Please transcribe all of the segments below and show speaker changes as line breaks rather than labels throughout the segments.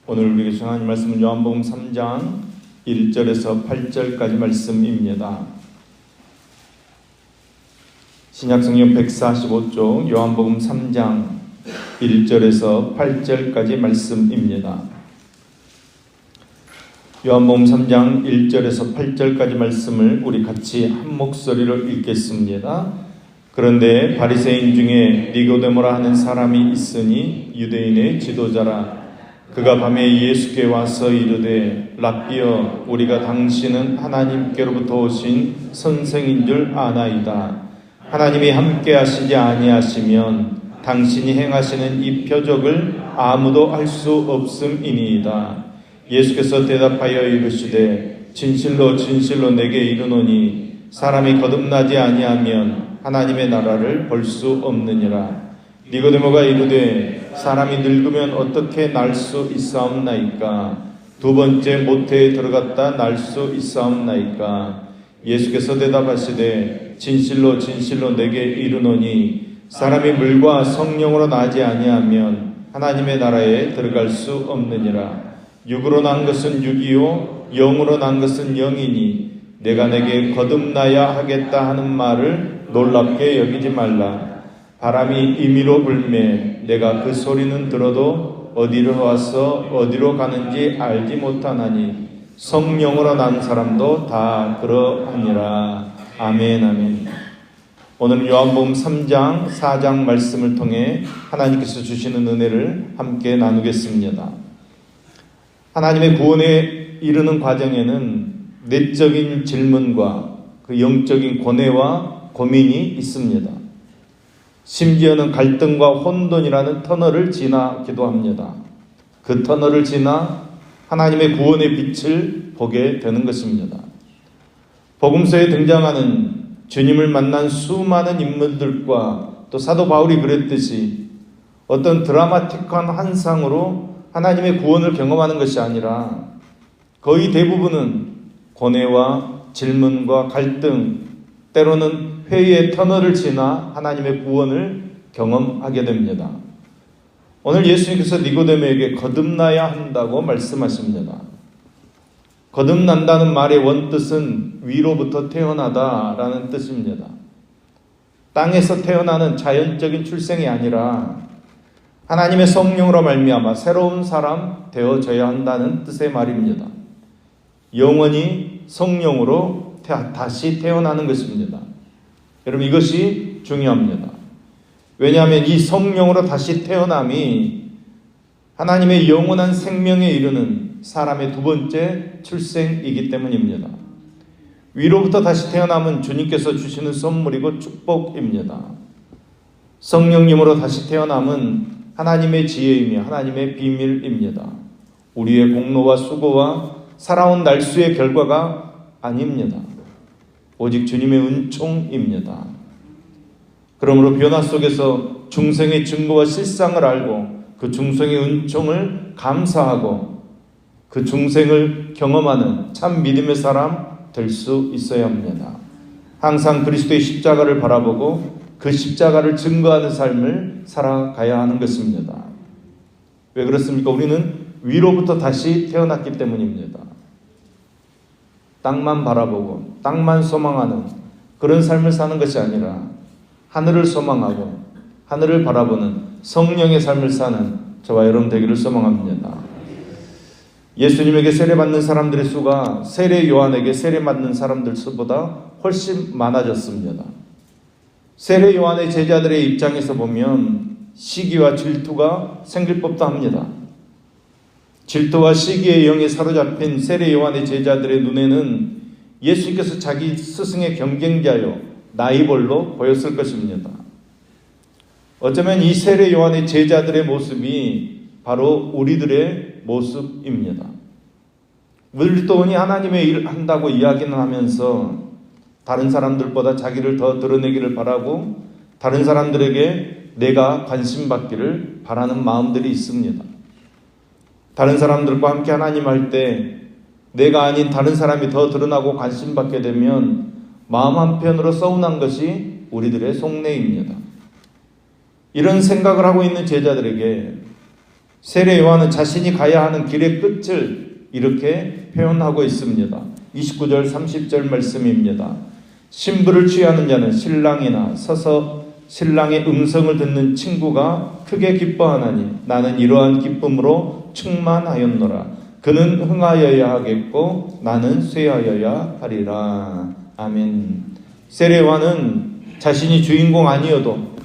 오늘 우리에게 주신 하나님 말씀은 요한복음 3장 1절에서 8절까지 말씀입니다. 신약성경 145쪽 요한복음 3장 1절에서 8절까지 말씀입니다. 요한복음 3장 1절에서 8절까지 말씀을 우리 같이 한 목소리로 읽겠습니다. 그런데 바리새인 중에 니고데모라 하는 사람이 있으니 유대인의 지도자라. 그가 밤에 예수께 와서 이르되 랍비여, 우리가 당신은 하나님께로부터 오신 선생인 줄 아나이다. 하나님이 함께 하시지 아니하시면 당신이 행하시는 이 표적을 아무도 할 수 없음이니이다. 예수께서 대답하여 이르시되 진실로 진실로 내게 이르노니 사람이 거듭나지 아니하면 하나님의 나라를 볼 수 없느니라. 니고데모가 이르되 사람이 늙으면 어떻게 날 수 있사옵나이까? 두 번째 모태에 들어갔다 날 수 있사옵나이까? 예수께서 대답하시되 진실로 진실로 내게 이르노니 사람이 물과 성령으로 나지 아니하면 하나님의 나라에 들어갈 수 없느니라. 육으로 난 것은 육이요 영으로 난 것은 영이니 내가 내게 거듭나야 하겠다 하는 말을 놀랍게 여기지 말라. 바람이 임의로 불매 내가 그 소리는 들어도 어디로 와서 어디로 가는지 알지 못하나니 성령으로 난 사람도 다 그러하니라. 아멘 아멘. 오늘은 요한복음 3장 4장 말씀을 통해 하나님께서 주시는 은혜를 함께 나누겠습니다. 하나님의 구원에 이르는 과정에는 내적인 질문과 그 영적인 고뇌와 고민이 있습니다. 심지어는 갈등과 혼돈이라는 터널을 지나기도 합니다. 그 터널을 지나 하나님의 구원의 빛을 보게 되는 것입니다. 복음서에 등장하는 주님을 만난 수많은 인물들과 또 사도 바울이 그랬듯이 어떤 드라마틱한 환상으로 하나님의 구원을 경험하는 것이 아니라 거의 대부분은 고뇌와 질문과 갈등, 때로는 회의의 터널을 지나 하나님의 구원을 경험하게 됩니다. 오늘 예수님께서 니고데모에게 거듭나야 한다고 말씀하십니다. 거듭난다는 말의 원뜻은 위로부터 태어나다라는 뜻입니다. 땅에서 태어나는 자연적인 출생이 아니라 하나님의 성령으로 말미암아 새로운 사람 되어져야 한다는 뜻의 말입니다. 영원히 성령으로 다시 태어나는 것입니다. 여러분, 이것이 중요합니다. 왜냐하면 이 성령으로 다시 태어남이 하나님의 영원한 생명에 이르는 사람의 두 번째 출생이기 때문입니다. 위로부터 다시 태어남은 주님께서 주시는 선물이고 축복입니다. 성령님으로 다시 태어남은 하나님의 지혜이며 하나님의 비밀입니다. 우리의 공로와 수고와 살아온 날수의 결과가 아닙니다. 오직 주님의 은총입니다. 그러므로 변화 속에서 중생의 증거와 실상을 알고 그 중생의 은총을 감사하고 그 중생을 경험하는 참 믿음의 사람 될 수 있어야 합니다. 항상 그리스도의 십자가를 바라보고 그 십자가를 증거하는 삶을 살아가야 하는 것입니다. 왜 그렇습니까? 우리는 위로부터 다시 태어났기 때문입니다. 땅만 바라보고 땅만 소망하는 그런 삶을 사는 것이 아니라 하늘을 소망하고 하늘을 바라보는 성령의 삶을 사는 저와 여러분 되기를 소망합니다. 예수님에게 세례받는 사람들의 수가 세례 요한에게 세례받는 사람들 수보다 훨씬 많아졌습니다. 세례 요한의 제자들의 입장에서 보면 시기와 질투가 생길 법도 합니다. 질투와 시기의 영에 사로잡힌 세례 요한의 제자들의 눈에는 예수님께서 자기 스승의 경쟁자요 라이벌로 보였을 것입니다. 어쩌면 이 세례 요한의 제자들의 모습이 바로 우리들의 모습입니다. 우리 또한 하나님의 일을 한다고 이야기는 하면서 다른 사람들보다 자기를 더 드러내기를 바라고 다른 사람들에게 내가 관심 받기를 바라는 마음들이 있습니다. 다른 사람들과 함께 하나님 할 때 내가 아닌 다른 사람이 더 드러나고 관심 받게 되면 마음 한편으로 서운한 것이 우리들의 속내입니다. 이런 생각을 하고 있는 제자들에게 세례 요한은 자신이 가야 하는 길의 끝을 이렇게 표현하고 있습니다. 29절 30절 말씀입니다. 신부를 취하는 자는 신랑이나 서서 신랑의 음성을 듣는 친구가 크게 기뻐하나니 나는 이러한 기쁨으로 충만하였노라. 그는 흥하여야 하겠고 나는 쇠하여야 하리라. 아멘. 세례 요한은 자신이 주인공 아니어도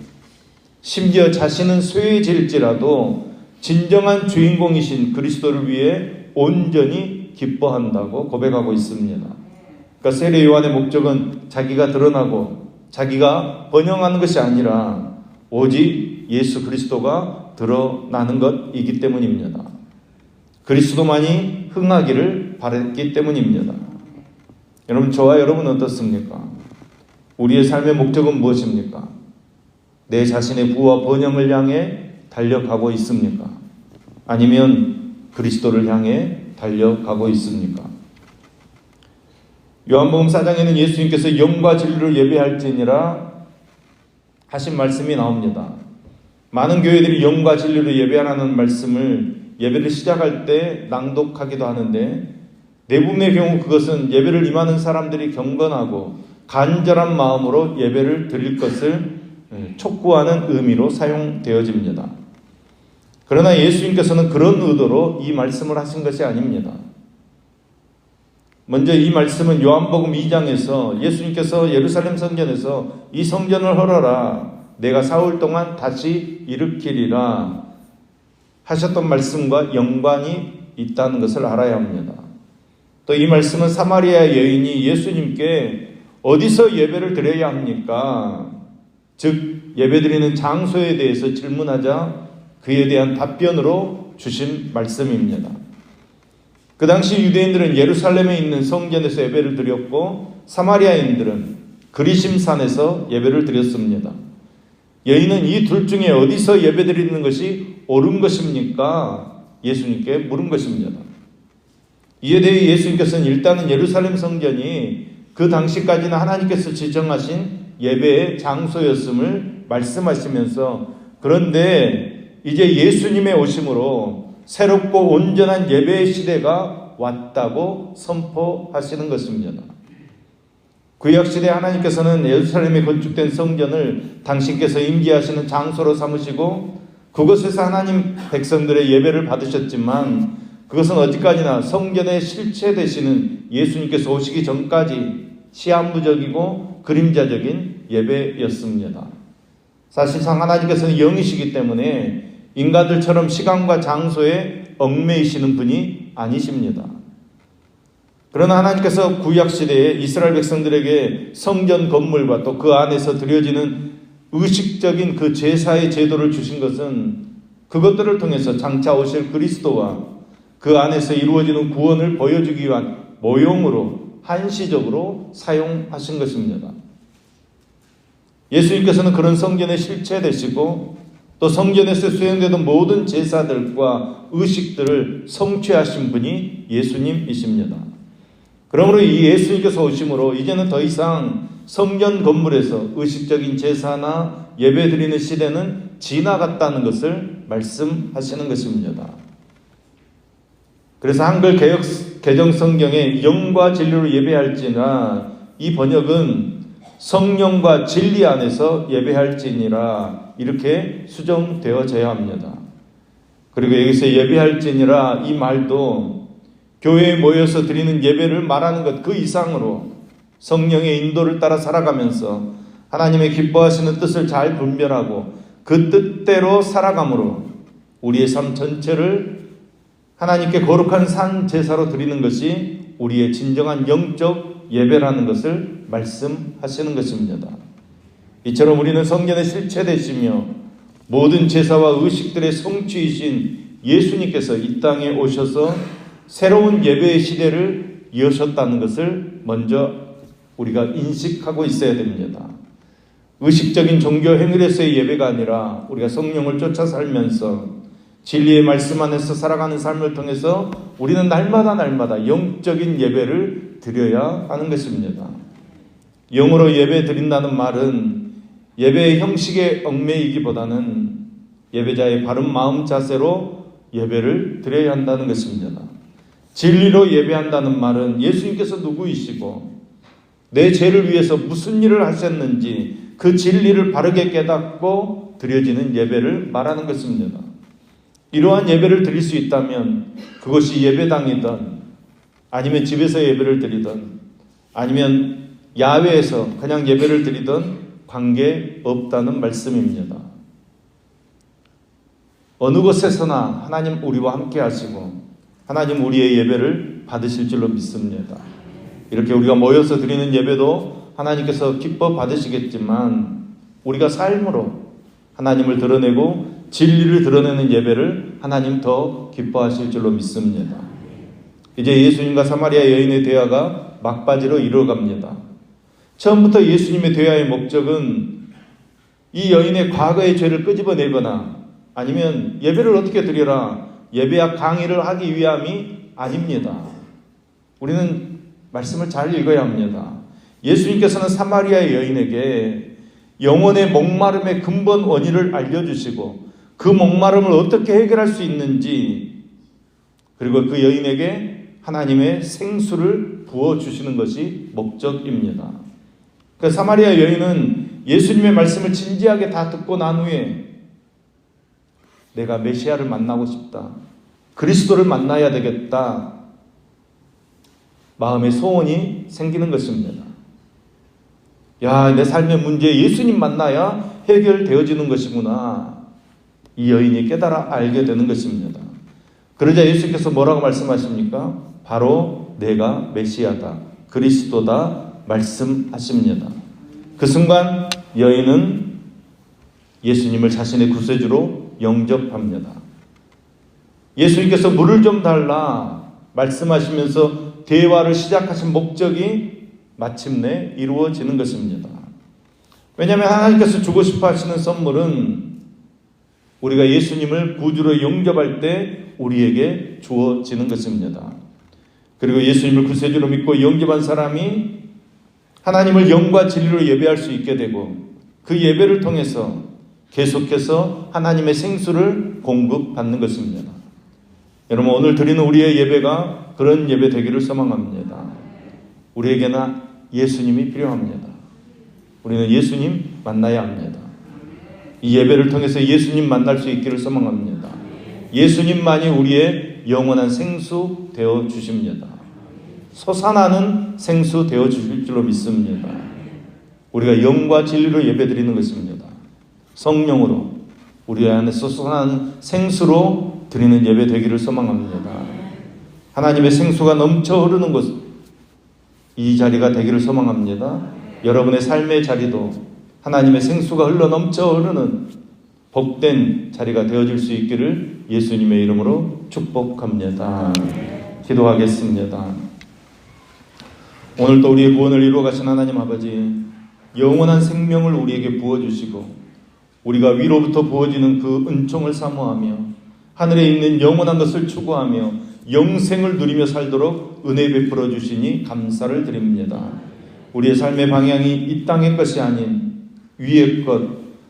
심지어 자신은 쇠해질지라도 진정한 주인공이신 그리스도를 위해 온전히 기뻐한다고 고백하고 있습니다. 그러니까 세례 요한의 목적은 자기가 드러나고 자기가 번영하는 것이 아니라 오직 예수 그리스도가 드러나는 것이기 때문입니다. 그리스도만이 흥하기를 바랐기 때문입니다. 여러분, 저와 여러분은 어떻습니까? 우리의 삶의 목적은 무엇입니까? 내 자신의 부와 번영을 향해 달려가고 있습니까? 아니면 그리스도를 향해 달려가고 있습니까? 요한복음 4장에는 예수님께서 영과 진리로 예배할지니라 하신 말씀이 나옵니다. 많은 교회들이 영과 진리로 예배하라는 말씀을 예배를 시작할 때 낭독하기도 하는데 대부분의 경우 그것은 예배를 임하는 사람들이 경건하고 간절한 마음으로 예배를 드릴 것을 촉구하는 의미로 사용되어집니다. 그러나 예수님께서는 그런 의도로 이 말씀을 하신 것이 아닙니다. 먼저 이 말씀은 요한복음 2장에서 예수님께서 예루살렘 성전에서 이 성전을 헐어라, 내가 사흘 동안 다시 일으키리라 하셨던 말씀과 연관이 있다는 것을 알아야 합니다. 또 이 말씀은 사마리아 여인이 예수님께 어디서 예배를 드려야 합니까? 즉 예배드리는 장소에 대해서 질문하자 그에 대한 답변으로 주신 말씀입니다. 그 당시 유대인들은 예루살렘에 있는 성전에서 예배를 드렸고 사마리아인들은 그리심산에서 예배를 드렸습니다. 여인은 이 둘 중에 어디서 예배드리는 것이 옳은 것입니까? 예수님께 물은 것입니다. 이에 대해 예수님께서는 일단은 예루살렘 성전이 그 당시까지는 하나님께서 지정하신 예배의 장소였음을 말씀하시면서 그런데 이제 예수님의 오심으로 새롭고 온전한 예배의 시대가 왔다고 선포하시는 것입니다. 구약시대 하나님께서는 예루살렘에 건축된 성전을 당신께서 임재하시는 장소로 삼으시고 그곳에서 하나님 백성들의 예배를 받으셨지만 그것은 어디까지나 성전의 실체 되시는 예수님께서 오시기 전까지 시한부적이고 그림자적인 예배였습니다. 사실상 하나님께서는 영이시기 때문에 인간들처럼 시간과 장소에 얽매이시는 분이 아니십니다. 그러나 하나님께서 구약시대에 이스라엘 백성들에게 성전 건물과 또 그 안에서 드려지는 의식적인 그 제사의 제도를 주신 것은 그것들을 통해서 장차 오실 그리스도와 그 안에서 이루어지는 구원을 보여주기 위한 모형으로 한시적으로 사용하신 것입니다. 예수님께서는 그런 성전의 실체 되시고 또 성전에서 수행되던 모든 제사들과 의식들을 성취하신 분이 예수님이십니다. 그러므로 이 예수님께서 오심으로 이제는 더 이상 성전 건물에서 의식적인 제사나 예배드리는 시대는 지나갔다는 것을 말씀하시는 것입니다. 그래서 한글 개정 성경에 영과 진리로 예배할지나 이 번역은 성령과 진리 안에서 예배할지니라 이렇게 수정되어져야 합니다. 그리고 여기서 예배할지니라 이 말도 교회에 모여서 드리는 예배를 말하는 것 그 이상으로 성령의 인도를 따라 살아가면서 하나님의 기뻐하시는 뜻을 잘 분별하고 그 뜻대로 살아감으로 우리의 삶 전체를 하나님께 거룩한 산 제사로 드리는 것이 우리의 진정한 영적 예배라는 것을 말씀하시는 것입니다. 이처럼 우리는 성전의 실체 되시며 모든 제사와 의식들의 성취이신 예수님께서 이 땅에 오셔서 새로운 예배의 시대를 여셨다는 것을 먼저 우리가 인식하고 있어야 됩니다. 의식적인 종교 행위로서의 예배가 아니라 우리가 성령을 쫓아 살면서 진리의 말씀 안에서 살아가는 삶을 통해서 우리는 날마다 영적인 예배를 드려야 하는 것입니다. 영으로 예배 드린다는 말은 예배의 형식에 얽매이기보다는 예배자의 바른 마음 자세로 예배를 드려야 한다는 것입니다. 진리로 예배한다는 말은 예수님께서 누구이시고 내 죄를 위해서 무슨 일을 하셨는지 그 진리를 바르게 깨닫고 드려지는 예배를 말하는 것입니다. 이러한 예배를 드릴 수 있다면 그것이 예배당이든 아니면 집에서 예배를 드리든 아니면 야외에서 그냥 예배를 드리든 관계없다는 말씀입니다. 어느 곳에서나 하나님 우리와 함께 하시고 하나님 우리의 예배를 받으실 줄로 믿습니다. 이렇게 우리가 모여서 드리는 예배도 하나님께서 기뻐 받으시겠지만 우리가 삶으로 하나님을 드러내고 진리를 드러내는 예배를 하나님 더 기뻐하실 줄로 믿습니다. 이제 예수님과 사마리아 여인의 대화가 막바지로 이루어갑니다. 처음부터 예수님의 대화의 목적은 이 여인의 과거의 죄를 끄집어내거나 아니면 예배를 어떻게 드려라 예배학 강의를 하기 위함이 아닙니다. 우리는 말씀을 잘 읽어야 합니다. 예수님께서는 사마리아 여인에게 영혼의 목마름의 근본 원인을 알려주시고 그 목마름을 어떻게 해결할 수 있는지 그리고 그 여인에게 하나님의 생수를 부어주시는 것이 목적입니다. 그 사마리아 여인은 예수님의 말씀을 진지하게 다 듣고 난 후에 내가 메시아를 만나고 싶다. 그리스도를 만나야 되겠다. 마음의 소원이 생기는 것입니다. 야, 내 삶의 문제 예수님 만나야 해결되어지는 것이구나. 이 여인이 깨달아 알게 되는 것입니다. 그러자 예수께서 뭐라고 말씀하십니까? 바로 내가 메시아다. 그리스도다. 말씀하십니다. 그 순간 여인은 예수님을 자신의 구세주로 영접합니다. 예수님께서 물을 좀 달라 말씀하시면서 대화를 시작하신 목적이 마침내 이루어지는 것입니다. 왜냐하면 하나님께서 주고 싶어 하시는 선물은 우리가 예수님을 구주로 영접할 때 우리에게 주어지는 것입니다. 그리고 예수님을 구세주로 믿고 영접한 사람이 하나님을 영과 진리로 예배할 수 있게 되고 그 예배를 통해서 계속해서 하나님의 생수를 공급받는 것입니다. 여러분 오늘 드리는 우리의 예배가 그런 예배 되기를 소망합니다. 우리에게는 예수님이 필요합니다. 우리는 예수님 만나야 합니다. 이 예배를 통해서 예수님 만날 수 있기를 소망합니다. 예수님만이 우리의 영원한 생수 되어 주십니다. 솟아나는 생수 되어 주실 줄로 믿습니다. 우리가 영과 진리로 예배 드리는 것입니다. 성령으로 우리 안에 솟아나는 생수로 드리는 예배 되기를 소망합니다. 하나님의 생수가 넘쳐 흐르는 곳 이 자리가 되기를 소망합니다. 여러분의 삶의 자리도 하나님의 생수가 흘러 넘쳐 흐르는 복된 자리가 되어질 수 있기를 예수님의 이름으로 축복합니다. 기도하겠습니다. 오늘도 우리의 구원을 이루어 가신 하나님 아버지, 영원한 생명을 우리에게 부어주시고 우리가 위로부터 부어지는 그 은총을 사모하며 하늘에 있는 영원한 것을 추구하며 영생을 누리며 살도록 은혜 베풀어 주시니 감사를 드립니다. 우리의 삶의 방향이 이 땅의 것이 아닌 위의 것,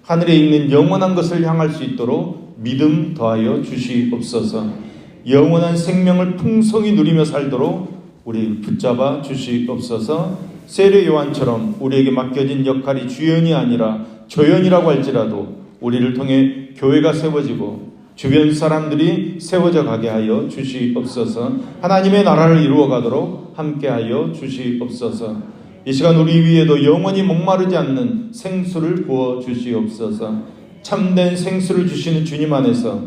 하늘에 있는 영원한 것을 향할 수 있도록 믿음 더하여 주시옵소서. 영원한 생명을 풍성히 누리며 살도록 우리를 붙잡아 주시옵소서. 세례 요한처럼 우리에게 맡겨진 역할이 주연이 아니라 조연이라고 할지라도 우리를 통해 교회가 세워지고 주변 사람들이 세워져 가게 하여 주시옵소서. 하나님의 나라를 이루어 가도록 함께하여 주시옵소서. 이 시간 우리 위에도 영원히 목마르지 않는 생수를 부어 주시옵소서. 참된 생수를 주시는 주님 안에서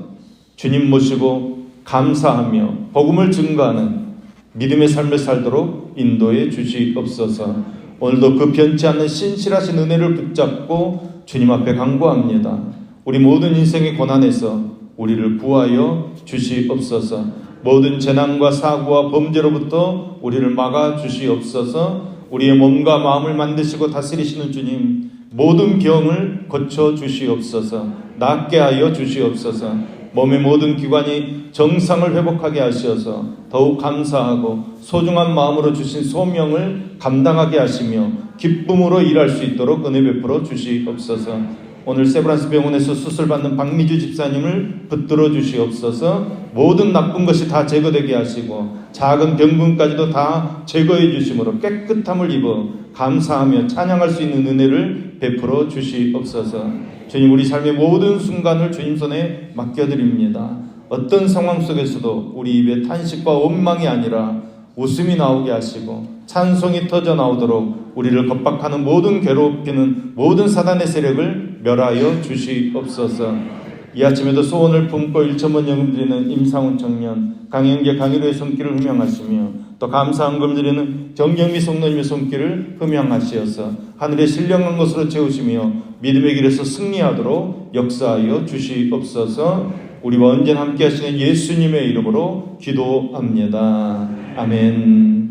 주님 모시고 감사하며 복음을 증거하는 믿음의 삶을 살도록 인도해 주시옵소서. 오늘도 그 변치 않는 신실하신 은혜를 붙잡고 주님 앞에 간구합니다. 우리 모든 인생의 고난에서 우리를 구하여 주시옵소서. 모든 재난과 사고와 범죄로부터 우리를 막아 주시옵소서. 우리의 몸과 마음을 만드시고 다스리시는 주님, 모든 병을 고쳐 주시옵소서. 낫게 하여 주시옵소서. 몸의 모든 기관이 정상을 회복하게 하셔서 더욱 감사하고 소중한 마음으로 주신 소명을 감당하게 하시며 기쁨으로 일할 수 있도록 은혜 베풀어 주시옵소서. 오늘 세브란스 병원에서 수술받는 박미주 집사님을 붙들어 주시옵소서. 모든 나쁜 것이 다 제거되게 하시고 작은 병근까지도 다 제거해 주심으로 깨끗함을 입어 감사하며 찬양할 수 있는 은혜를 베풀어 주시옵소서. 주님, 우리 삶의 모든 순간을 주님 손에 맡겨드립니다. 어떤 상황 속에서도 우리 입에 탄식과 원망이 아니라 웃음이 나오게 하시고 찬송이 터져 나오도록 우리를 겁박하는 모든 괴롭히는 모든 사단의 세력을 멸하여 주시옵소서. 이 아침에도 소원을 품고 1천만 연금 드리는 임상훈 청년, 강영계 강일호의 손길을 흠양하시며 또 감사한 금 드리는 정경미 성도님의 손길을 흠양하시어서 하늘의 신령한 것으로 채우시며 믿음의 길에서 승리하도록 역사하여 주시옵소서. 우리와 언제나 함께 하시는 예수님의 이름으로 기도합니다. 아멘.